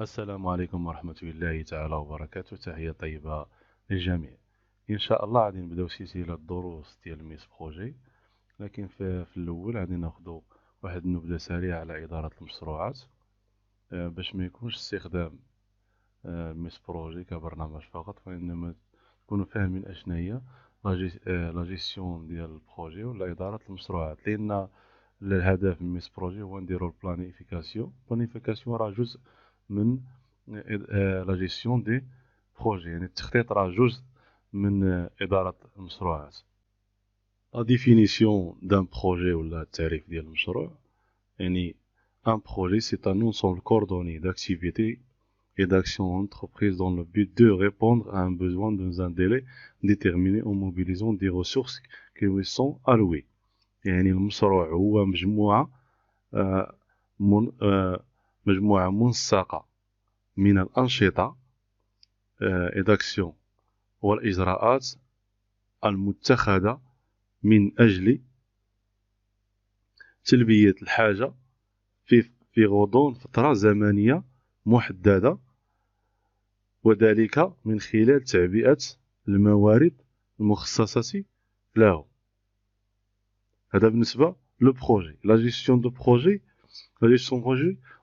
السلام عليكم ورحمة الله تعالى وبركاته. تحية طيبة للجميع. إن شاء الله غادي نبداو سلسلة الدروس ديال الميس بروجي، لكن في الأول غادي ناخدو واحد النبذة سريعة على إدارة المشروعات، باش ما يكونش استخدام الميس بروجي كبرنامج فقط، وإنما نكونوا فاهمين أشنا هي لا جيستيون ديال البروجي ولا إدارة المشروعات. لأن الهدف من الميس بروجي هو نديرو البلانيفيكاسيون راه جزء من لا جيستيون دي بروجي، يعني التخطيط راه جزء من إدارة المشروعات. لا ديفينيسيون دان بروجي ولا التعريف ديال المشروع، يعني un projet c'est un ensemble coordonné d'activités et d'actions entreprises dans le but de répondre à un besoin dans un délai déterminé en mobilisant des ressources qui lui sont allouées. يعني المشروع هو مجموعة منسقة من الأنشطة et d'actions والإجراءات المتخذة من أجل تلبية الحاجة في غضون فترة زمنية محددة، وذلك من خلال تعبئة الموارد المخصصة له. هذا بالنسبة للبروجي. La gestion de projet,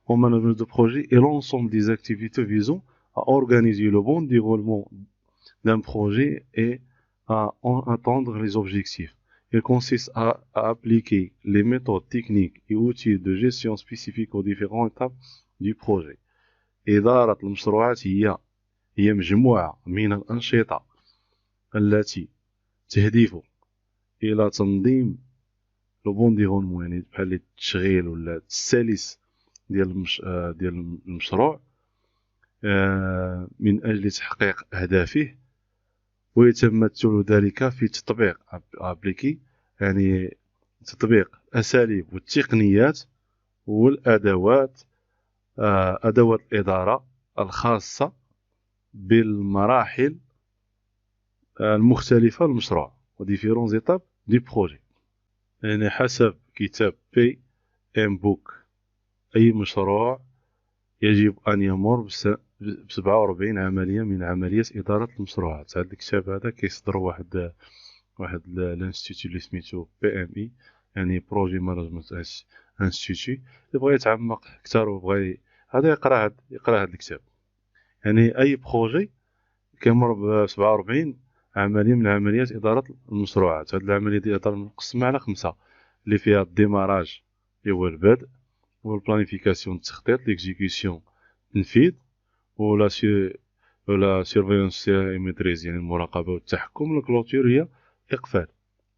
en management de projet est l'ensemble des activités visant à organiser le bon déroulement d'un projet et à en atteindre les objectifs. Il consiste à appliquer les méthodes techniques et outils de gestion spécifiques aux différentes étapes du projet. إدارة المشروعات هي مجموعة من الأنشطة التي تهدف إلى تنظيم لو بون ديفلوبمون، يعني بحال التشغيل ولا السلس ديال المشروع من أجل تحقيق أهدافه، ويتمثل ذلك في تطبيق أبليكي، يعني تطبيق الأساليب والتقنيات والأدوات أدوات الإدارة الخاصة بالمراحل المختلفة للمشروع وديفيرون إيتاب دي بروجي. يعني حسب كتاب بي ام بوك، أي مشروع يجب أن يمر ب47 عملية من عمليات إدارة المشروعات. هذا الكتاب هذا كيصدر واحد الانستيتيو اللي سميتو بي ام اي، يعني بروجي مانجمنت انستيتيو. اللي بغى يتعمق اكثر وبغى هذا يقرا هذا الكتاب. يعني أي بروجي كيمر ب47 عملية من عمليات إدارة المشروعات. هاد العملية ديال الإدارة مقسمة على 5 اللي فيها الديماراج اللي هو البدء، والبلانيفيكاسيون التخطيط، ليكزيكسيون التنفيذ، ولا سيرفيونس ميتريز يعني المراقبة والتحكم، الكلوتير هي إقفال.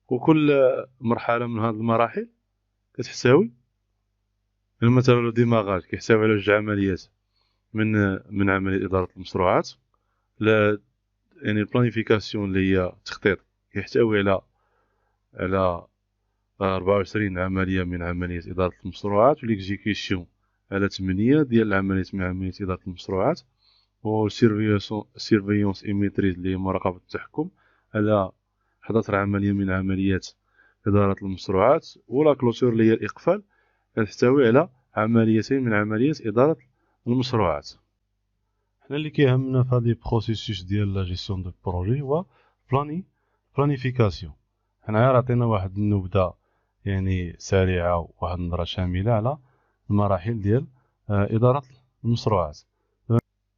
وكل مرحلة من هذه المراحل كتحتوي مثلا لو ديماغاج كيحتوي على 2 عمليات من عملية إدارة المشروعات. لا يعني البلانيفيكاسيون اللي هي التخطيط يحتوي على 24 عملية من عملية إدارة المشروعات، والإكزيكيسيون على 8 ديال العمليات من عملية إدارة المشروعات، والسيرفيونس إيميتريز اللي هي مراقبة التحكم على 11 عملية من عمليات إدارة المشروعات، ولا كلوتور اللي هي الإقفال كتحتوي على 2 من عمليات إدارة المشروعات. حنا اللي كيهمنا في هذه البروسيسوس ديال لا جيستيون دو بروجي هو بلانيفيكاسيون. حنا غير عطينا واحد النبذة يعني سريعة وواحد النظرة شاملة على المراحل ديال إدارة المشروعات.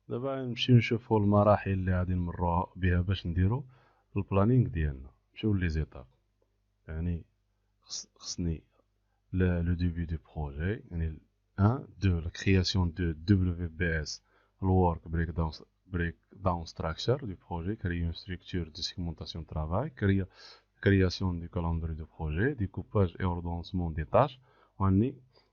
دابا نمشيو نشوفو المراحل اللي غادي نمرو بها باش نديرو البلانينغ ديالنا. نمشيو لي زيتاب. يعني خصني لو ديبي دو بروجي، يعني 1 2 لا كرياسيون دو WBS، le work breakdown structure du projet, créer une structure de segmentation de travail, création du calendrier de projet, découpage et ordonnancement des tâches, on a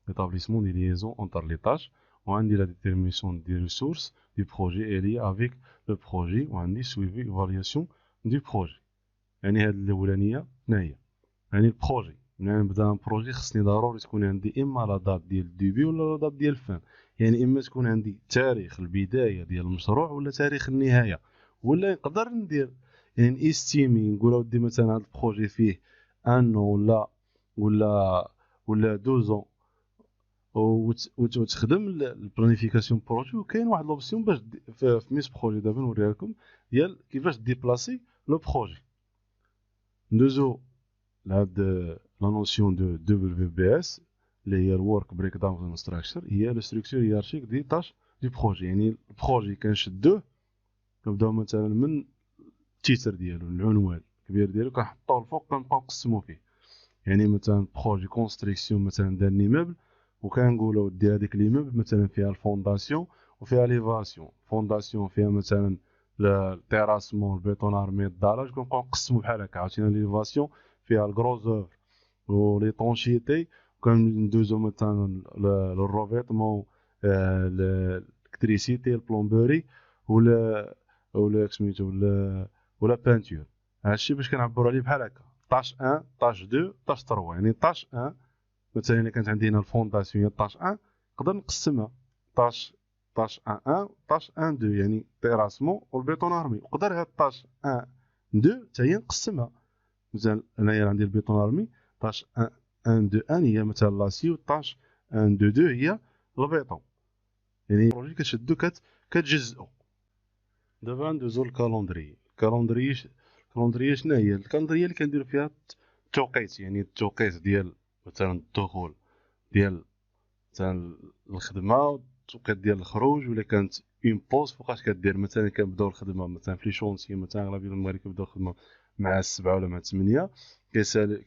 l'établissement des liaisons entre les tâches, on a la détermination des ressources du projet et liées avec le projet, on a suivi évaluation du projet. يعني هاد الأولانية هناهي يعني البروجي. ملي نبدا بروجي خصني ضروري تكون عندي اما لا دات ديال الديبي ولا لا دات ديال الفان، يعني اما تكون عندي تاريخ البدايه ديال المشروع ولا تاريخ النهايه. ولا نقدر ندير يعني استيمي نقول اودي مثلا هذا البروجي فيه ان ولا 12 وتخدم البلانيفيكاسيون بروجي. وكاين واحد لوبسيون باش في ميس بروجي دابا نوريها لكم ديال كيفاش ديبلاسي لو بروجي. ندوزو لهاد لا نوسيون دو دبليو بي اس اللي هي الورك بريك داون ستراكشر، هي لو ستركتور هيرارشيك دي تاش دو بروجي. يعني البروجي كنشدوه كنبداو مثلا من التيتر ديالو العنوان الكبير ديالو كنحطوه الفوق كنبقاو نقسمو فيه. يعني مثلا بروجي كونستركسيون مثلا دار ليموبل وكنقولوا دي هذيك ليموبل مثلا فيها الفونداسيون وفيها ليفاسيون. فونداسيون فيها مثلا التيراسمون البيطون ارمي الدراج كنبقاو نقسمو بحال هكا. عاوتاني ليفاسيون فيها الكروز اوفر ولي طونشيتي كندوزو مثلا للروفيتمون الالكتريسيتي البلومبوري ولا سميتو ولا بانتور. هادشي باش كنعبروا عليه بحال هكا طاش 1 طاش 2 طاش 3. يعني طاش 1 مثلا الا كانت عندنا الفونداسيون هي طاش 1 نقدر نقسمها طاش 1 طاش 1 2 يعني تيراسمون والبيطون ارمي. نقدر هاد طاش 1 2 حتى هي نقسمها. مثلا انايا عندي البيطون ارمي طاش 1 2 1 هي مثلا لاسيو طاش 1 2 2 هي البيطون. يعني البروجي كتشدو كتجزئو. دابا ندوزو للكالوندري. الكالوندري شنو هي؟ الكالوندري اللي كنديرو فيها التوقيت. يعني التوقيت ديال مثلا الدخول ديال مثلا الخدمه، التوقيت ديال الخروج، ولا كانت اون بوز فوقاش كدير. مثلا كنبداو الخدمه مثلا في لي شونسي مثلا اغلبيه المغاربه كيبداو الخدمه مع 7 ولا مع 8 كيسال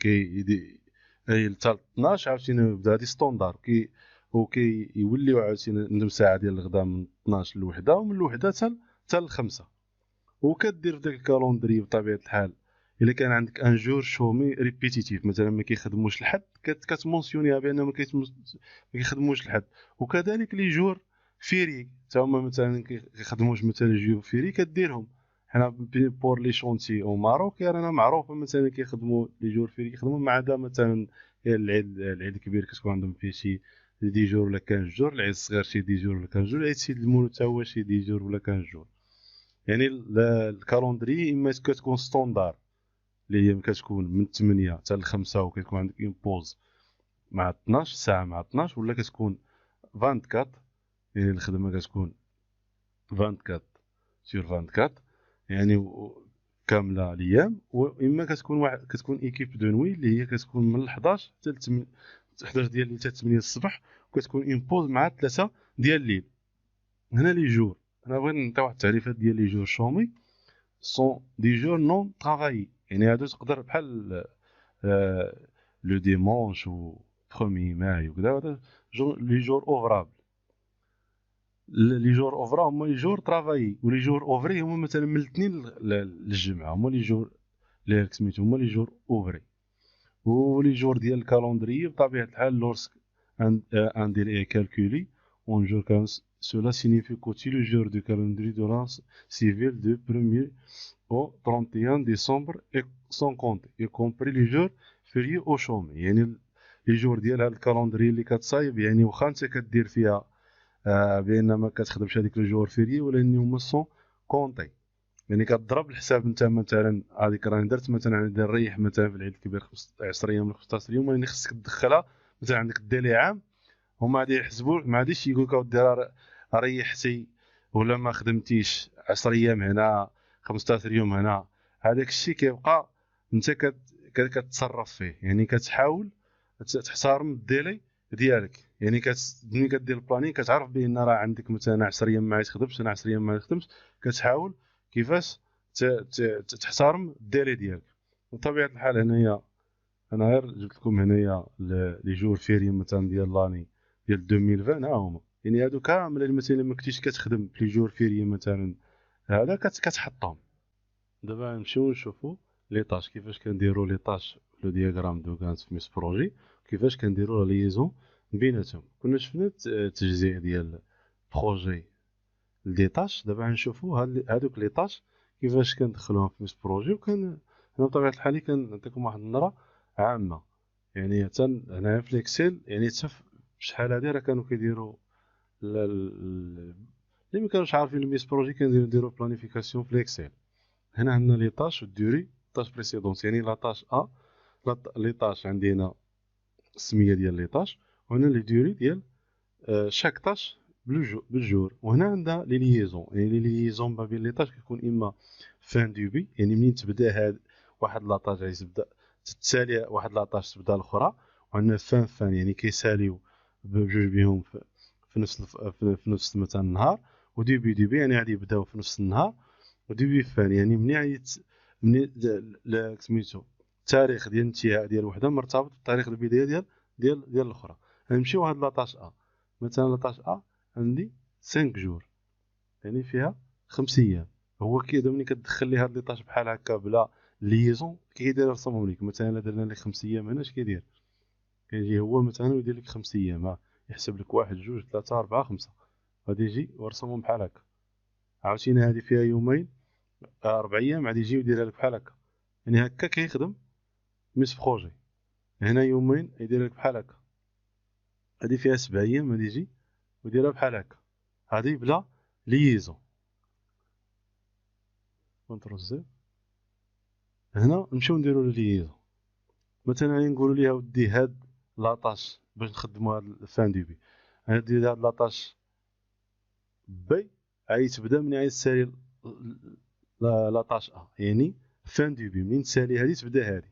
اي حتى 12 عاوتاني بدا هادي ستوندار يوليو عاوتاني عندهم ساعه ديال الغدا من 12 لوحده ومن الوحده حتى لخمسة. وكدير في داك الكالوندري بطبيعه الحال الا كان عندك ان جور شومي ريبيتيتيف مثلا ما كيخدموش الحد كتمونسيونيها بان ما كيخدموش الحد. وكذلك لي جور فيري حتى هما مثلا كيخدموش مثلا جور فيري كديرهم. حنا بور لي شونتي او ماروك رانا معروفه مثلا كيخدموا لي جور فيري كيخدموا ما عدا مثلا العيد الكبير كتكون عندهم فيه شي دي جور ولا 15 جور، العيد الصغير شي دي جور ولا 15 جور، العيد سيد المولود حتى هو شي دي جور ولا 15 جور. يعني الكالوندري اما كتكون ستوندار اللي هي كتكون من 8 حتى ل 5 وكتكون عندك اون بوز مع 12 ساعه مع 12، ولا كتكون 24 يعني الخدمه كتكون 24 سور 24 يعني كامله الايام. واما كتكون ايكيب دو نوي اللي هي كتكون من 11 حتى 11 ديال الليل حتى 8 الصباح وكتكون اون بوز مع 3 ديال الليل. هنا لي جور انا بغيت نعطي واحد التعريفات ديال لي جور شومي سون دي جور نون طرافايي. يعني هادو تقدر بحال لو ديمونش و 1 ماي وكذا لي جور اوفرابل. لي جور اوفرا هما لي جور طرافايي، ولي جور اوفري هما مثلا من الاثنين للجمعه هما لي جور اللي سميتو هما لي جور اوفري. ولي جور ديال الكالوندري بطبيعه الحال لورسك ان ديل اي كالكولي اون جور كان cela signifie que le jour du calendrier de l'an civil du 1er au 31 décembre sont comptés y compris les jours fériés au chômage. يعني لي جور ديال هاد الكالندري اللي كتصايب يعني واخا انت كدير فيها بان ما كتخدمش هذيك لو جور فيري ولكن هما سون كونطي. يعني كتضرب الحساب انت مثلا هذيك راني درت مثلا عندي نريح مثلا في العيد الكبير 10 ايام ولا 15 يوم راني خصك تدخلها مثلا عندك الديلي عام. هما غادي يحسبوا ما غاديش يقول لك اودي ريحتي ولا ما خدمتيش 10 ايام هنا 15 يوم هنا. هذاك الشيء كيبقى انت كتصرف فيه. يعني كتحاول تحترم الديلي ديالك. يعني ملي كدير البلانين كتعرف بان راه عندك مثلا 10 ايام ما تخدمش انا 10 ايام ما نخدمش. كتحاول كيفاش تحترم الديلي ديالك. بطبيعه الحال هنايا انا غير جبت لكم هنايا لي جور فيري مثلا ديال لاني ديال 2020 ها هما. يعني هادو كامل مثلا ما كنتيش كتخدم في لي جور فيري مثلا هذا كتحطهم. دابا نمشيو نشوفو لي طاش كيفاش كنديروا لي طاش لو دياغرام دو غانت في ميس بروجي كيفاش كنديروا لا ليزون بيناتهم. كنا شفنا التجزيء ديال بروجي لدي طاش. دابا غنشوفو هادوك لي طاش كيفاش كندخلوهم في ميس بروجي. وكان هنا بطبيعه الحال كنعطيكم واحد النظره عامه. يعني حتى هنايا في الاكسل يعني حتى شحال هادي راه كانوا كيديروا اللي ما كانوش عارفين الميس بروجي كنديروا بلانيفيكاسيون في الاكسل. هنا عندنا لي طاش والدوري طاش بريسيدونس. يعني لا طاش لي طاش عندنا السميه ديال لي طاش وهنا لي دوري ديال شاك طاش بالجور. وهنا عندها لي ليزون، يعني لي ليزون ما بين لي طاش كيكون اما فان دو بي، يعني منين تبدا هاد واحد لاطاج غادي تبدا تتسالي واحد لاطاج تبدا الاخرى. وعندنا فان يعني كيساليو بجوج بيهم في نفس مثلا النهار. ودي بي يعني غادي يبداو في نفس النهار. ودي بي فان يعني منين سميتو التاريخ ديال الانتهاء ديال وحده مرتبط بتاريخ البدايه ديال الاخرى. غنمشيو هاد لاطاج ا، مثلا لاطاج ا عندي 5 جور، يعني فيها 5 ايام. هو كيبدا ملي كتدخل ليه هاد ليطاج بحال هكا بلا ليزون كيدير يرسمهم لك. مثلا الا درنا لك 5 ايام هنا اش كيدير؟ كيجي هو مثلا ويدير لك 5 ايام، ها يحسب لك 1 2 3 4 5، غادي يجي ورسمهم بحال هكا. عاوتاني هادي فيها يومين 4 ايام غادي يجي ويديرها لك بحال هكا. يعني هكا كيخدم ميس بروجي. هنا يومين يدير لك بحال هكا. هادي فيها 7 ايام غادي يجي ويديرها بحال هكا. هادي بلا ليزون. كونترول زد. هنا نمشيو نديرو ليزون. مثلا غادي نقولوا ليها ودي هاد لاطاش باش نخدموا هاد الفان دو بي، غادي هاد لاطاش بي غادي تبدا من غادي تسالي لاطاش ا، يعني فان دو بي منين تسالي هادي تبدا هادي.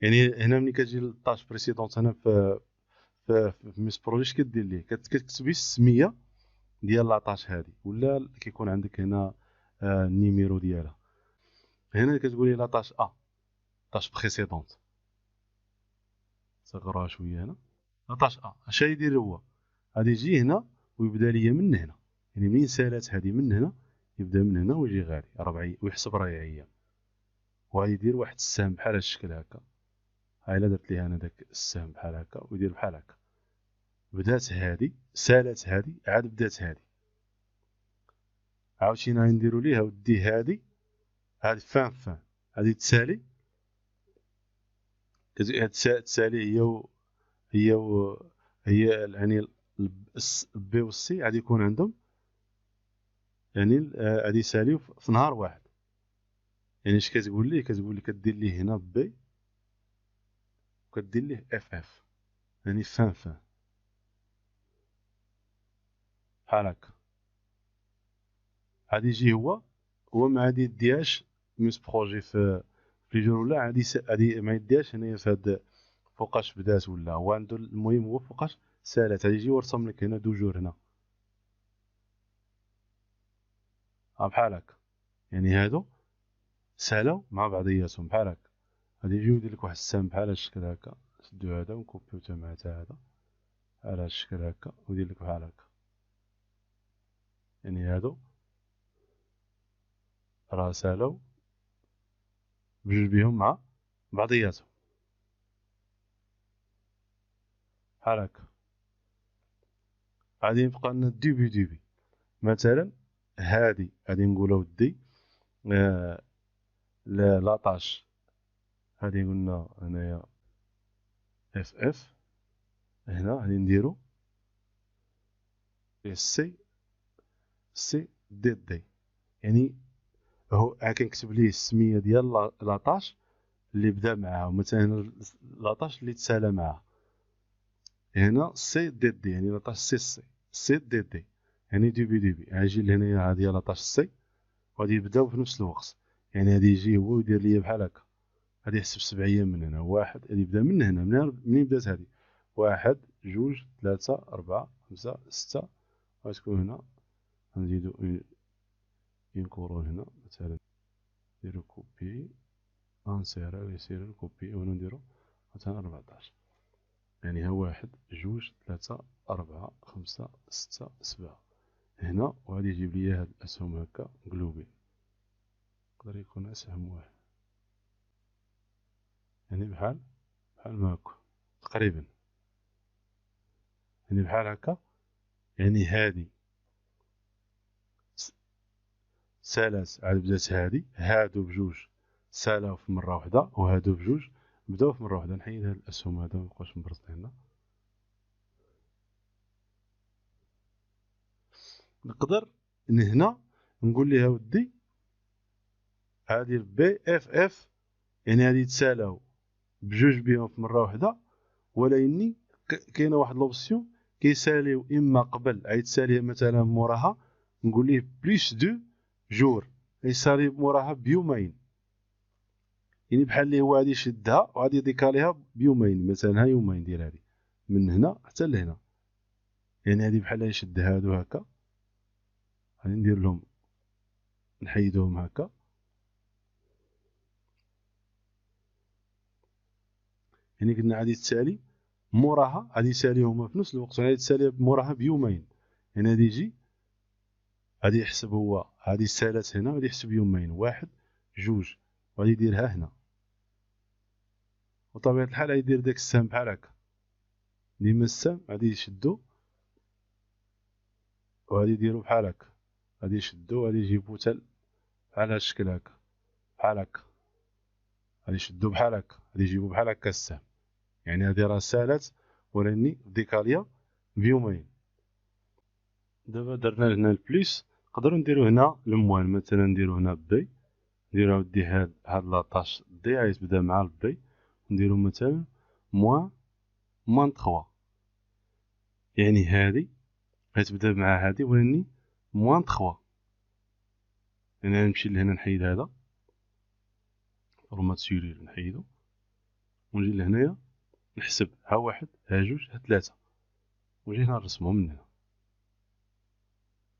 يعني هنا ملي كتجي للطاش بريسيدونت هنا في ميس بروجي اش كدير ليه؟ كتكتبي السميه ديال لاطاش هادي، ولا كيكون عندك هنا النيميرو ديالها. هنا كتقولي لاطاش ا طاش بريسيدونت. صغروها شويه هنا. لاطاش ا اش غيدير هو؟ غادي يجي هنا ويبدا ليا من هنا، يعني منين سالات هادي من هنا يبدا من هنا ويجي غادي 4 ويحسب 4 ايام. وغادي يدير واحد السهم بحال هاد الشكل هكا. ها الا درت ليه انا داك السهم بحال هكا ويدير بحال هكا. بدات هادي سالات هادي عاد بدات هادي. عاوتاني غادي نديرو ليه اودي هادي فان هادي تسالي. تسالي هي هي يعني البي والسي غادي يكون عندهم، يعني غادي يساليو في نهار واحد. يعني اش كتقول ليه؟ كتقول لك كدير ليه هنا بي وكدير ليه اف، يعني فان بحال هكا. غادي يجي هو ما غادي يديهاش ميس بروجي في لي جور، ولا غادي ما يديهاش هنايا في هاد فوقاش بدات، ولا هو عنده المهم هو فوقاش سالات. غادي يجي ورسم لك هنا 2 جور هنا بحال هكا. يعني هادو سالاو مع بعضياتهم بحال هكا. غادي يجي يدير لك واحد السهم بحال هاد الشكل هكا. نشدو هذا ونكوبيو تا مع تا هذا بحال هاد الشكل هكا ويدير لك بحال هكا. يعني هادو راه سالاو بجوج بيهم مع بعضياتهم بحال هكا. غادي يبقى لنا ديبي. مثلا هادي غادي نقولو ودي لاطاش هادي قلنا هنايا اف. هنا غادي نديرو سي دي. يعني هو كنكتب ليه السميه ديال لاطاش اللي بدا معاه، مثلا لاطاش اللي تسالى معاه. هنا سي دي يعني لاطاش سي دي يعني دي غيجي لهنايا هادي لاطاش سي وغادي يبداو في نفس الوقت. يعني غادي يجي هو ويدير ليا بحال هكا. غادي يحسب 7 ايام من هنا. واحد غادي يبدا من هنا منين بدات هادي. 1 2 3 4 5 6. غتكون هنا غنزيدو اون كورون هنا مثلا. نديرو كوبي انسيرا ويصير كوبي ونديرو مثلا 14. يعني ها 1 2 3 4 5 6 7 هنا. وغادي يجيب لي هاد الاسهم هكا قلوبين. يقدر يكون اسهم واحد، يعني بحال ما هكا تقريبا. يعني بحال هكا. يعني هادي سالات عاد بدات هادي. هادو بجوج سالاو في مره واحده وهادو بجوج بداو في مره واحده. نحيد هاد الاسهم هذا ميبقاوش مبرزطين هنا. نقدر من هنا نقول ليه اودي هادي بي اف يعني هادي تسالاو بجوج بيهم في مره واحده. ولا اني كاينه واحد لوبسيون كيساليو اما قبل غيتسالي مثلا موراها نقول ليه بليس دو جور، يسالي موراها بيومين، يعني بحال اللي هو غادي يشدها وغادي يديكاليها بيومين، مثلا ها يومين ديال هادي من هنا حتى لهنا، يعني هادي بحال يشد هادو هكا، غادي ندير لهم نحيدوهم هكا، يعني قلنا غادي تسالي موراها، غادي يساليهما في نفس الوقت، غادي تسالي موراها بيومين، يعني غادي يجي غادي يحسب هو هادي سالات هنا، غادي يحسب يومين، واحد جوج، وغادي يديرها هنا، وطبيعة الحال غادي يدير داك السهم بحال هكا، ديما السهم غادي يشدو وغادي يديرو بحال هكا، غادي يشدو وغادي يجيبو حتى بحال هاد الشكل هكا، بحال هكا، غادي يشدو بحال هكا، غادي يجيبو بحال هكا السهم، يعني هادي راه سالات وراني ديكاليا بيومين. دابا درنا هنا البليس، نقدرو نديرو هنا الموان، مثلا نديرو هنا بي، نديرو اودي هاد لاطاش دي غيتبدا مع البي، نديرو مثلا موان تخوا، يعني هادي غتبدا مع هادي وراني موان تخوا، يعني غنمشي لهنا نحيد هذا فورمات سيرير نحيدو، ونجي لهنايا نحسب ها واحد ها جوج ها تلاتة، ونجي هنا نرسمهم من هنا،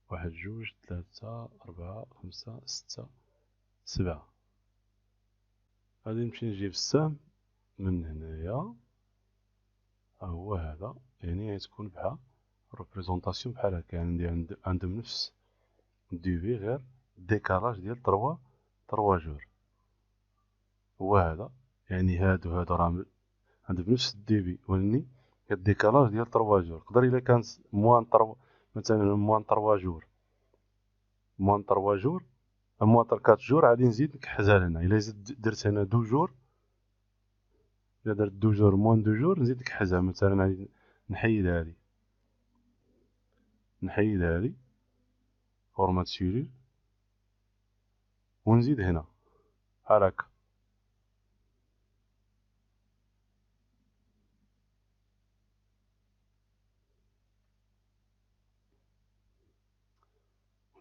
واحد جوج تلاتة ربعة خمسة ستة سبعة، غادي نمشي نجيب السهم من هنايا، ها هو هذا، يعني غتكون بحال ريبريزونطاسيون بحال هكا، يعني ندير عندهم نفس الديفي غير ديكالاج ديال تروا جور، هو هذا، يعني هادو راهم عندهم نفس الديبي ولكن الديكالاج ديال تروا جور، يقدر الا كانت موان تروا مثلا موان تروا جور، موان تروا جور، موان كات جور، غادي نزيد نكحزها لهنا، الا درت هنا دو جور، الا درت دو جور موان دو جور نزيد نكحزها، مثلا غادي نحيد هادي فورمات سيرير، ونزيد هنا بحال هكا،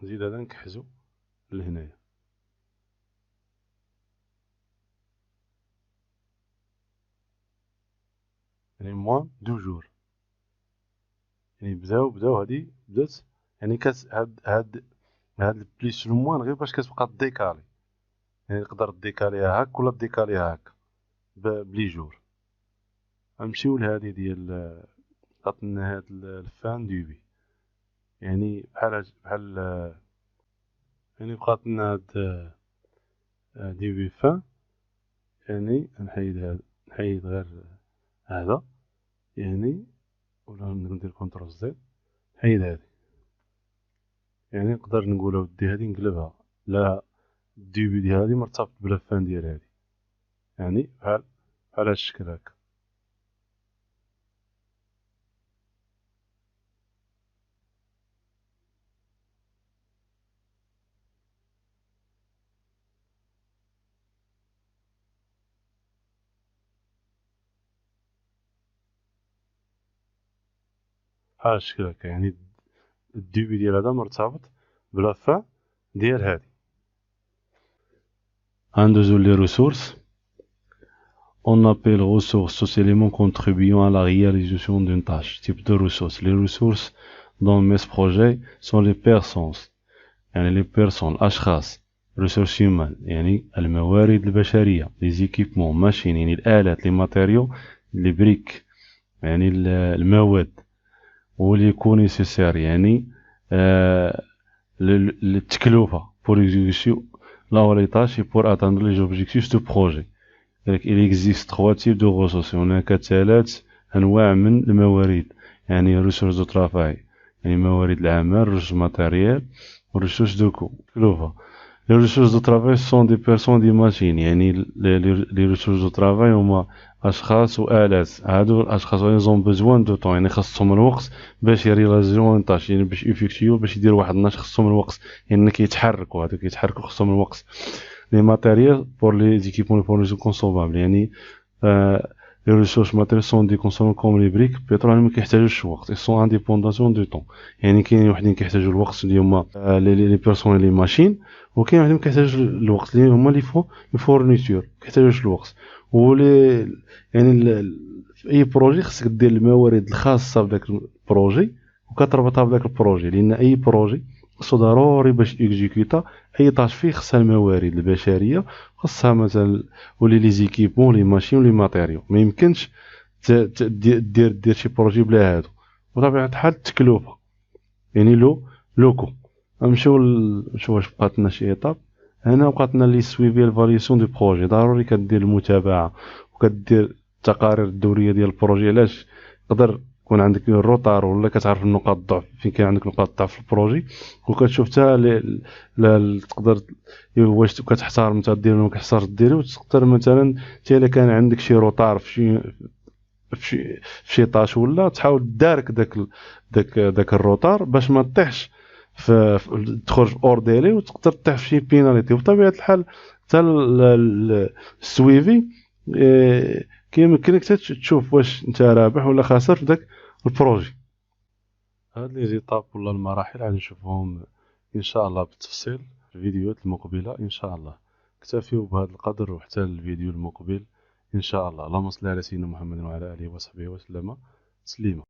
نزيد هذا نكحزو لهنايا، يعني موان دو جور، يعني بداو هادي بدات، يعني هاد البليس الموان غير باش كتبقى ديكالي، يعني تقدر ديكاليها هاك ولا ديكاليها هاك بلي جور. غنمشيو لهادي ديال عطنا هاد الفان ديبي، يعني بحال يعني بقات لنا هاد ديبي فان، يعني نحيد غير هذا، يعني ولا ندير كونترول زد نحيد هادي، يعني نقدر نقول اودي هادي نقلبها لا الديبي ديال هادي مرتبط بلا فان ديال هادي، يعني بحال هاد الشكل هكا. بحال الشكل هكا، يعني الديبي ديال هذا مرتبط بلا فان ديال هادي. غندوزو لي ريسورس. On appelle ressources tous éléments contribuant à la réalisation d'une tâche. Type de ressources. Les ressources dans mes projets sont les personnes. يعني les personnes أشخاص. ressources humaines يعني الموارد البشرية. les équipements machines يعني الآلات les matériaux les briques يعني المواد. و les nécessaires يعني التكلفة pour exécuter la tâche et pour atteindre les objectifs du projet. Il existe trois types de ressources. هناك 3 أنواع من الموارد، يعني ressources de travail يعني موارد العمل، ressources matérielles و ressources de coût. Les ressources de travail sont des personnes des machines، يعني les ressources de travail هما أشخاص وآلات، هادو الأشخاص ils ont besoin de temps، يعني خاصهم الوقت باش يرياليزيو اون طاش، يعني باش يفيكتيو باش يديروا واحد النشاط خاصهم الوقت، يعني كيتحركوا، هادو كيتحركوا خاصهم الوقت. Les matériels pour les équipements de fourniture consommables يعني لي ريسورس ماتيريال سون دي كونسومون كوم لي بريك بيترول ما كيحتاجوش الوقت، سون انديبونداسيون دو طون. يعني كاين وحدين كيحتاجوا الوقت اللي هما لي بيرسون لي ماشين، وكاين وحدين كيحتاجوا الوقت اللي هما لي فورنيتور كيحتاجوش الوقت. ولي يعني في اي بروجي خصك دير الموارد الخاصه بداك البروجي وكتربطها بداك البروجي، لان اي بروجي خصو ضروري باش اكزيكوتا اي طاش فيه خصها الموارد البشريه، خصها مثلا ولي لي زيكيبمون لي ماشين ولي ماتيريو. ما يمكنش دير شي بروجي بلا هادو. وطبيعه الحال التكلفه يعني لوكو. نمشيو واش بقات لنا شي ايطاب. هنا بقات لنا لي سويفي الفاليسيون دو بروجي، ضروري كدير المتابعه وكدير التقارير الدوريه ديال البروجي. علاش؟ تقدر يكون عندك الروطار ولا كتعرف نقاط الضعف فين كاين عندك نقاط الضعف في البروجي، وكتشوف حتى تقدر واش كتحتار انت دير ولا ما كتحتارش دير. وتقدر مثلا حتى الا كان عندك شي روطار في شي طاش ولا تحاول دارك داك الروطار باش ما تطيحش تخرج اور ديلي وتقدر تطيح في شي بيناليتي. وبطبيعه الحال حتى السويفي كيمكنك تشوف واش انت رابح ولا خاسر في داك البروجي. هاد لي زيتاب ولا المراحل غادي نشوفهم ان شاء الله بالتفصيل في الفيديوهات المقبله ان شاء الله. اكتفيوا بهذا القدر وحتى الفيديو المقبل ان شاء الله. اللهم صل على سيدنا محمد وعلى اله وصحبه وسلم تسليما.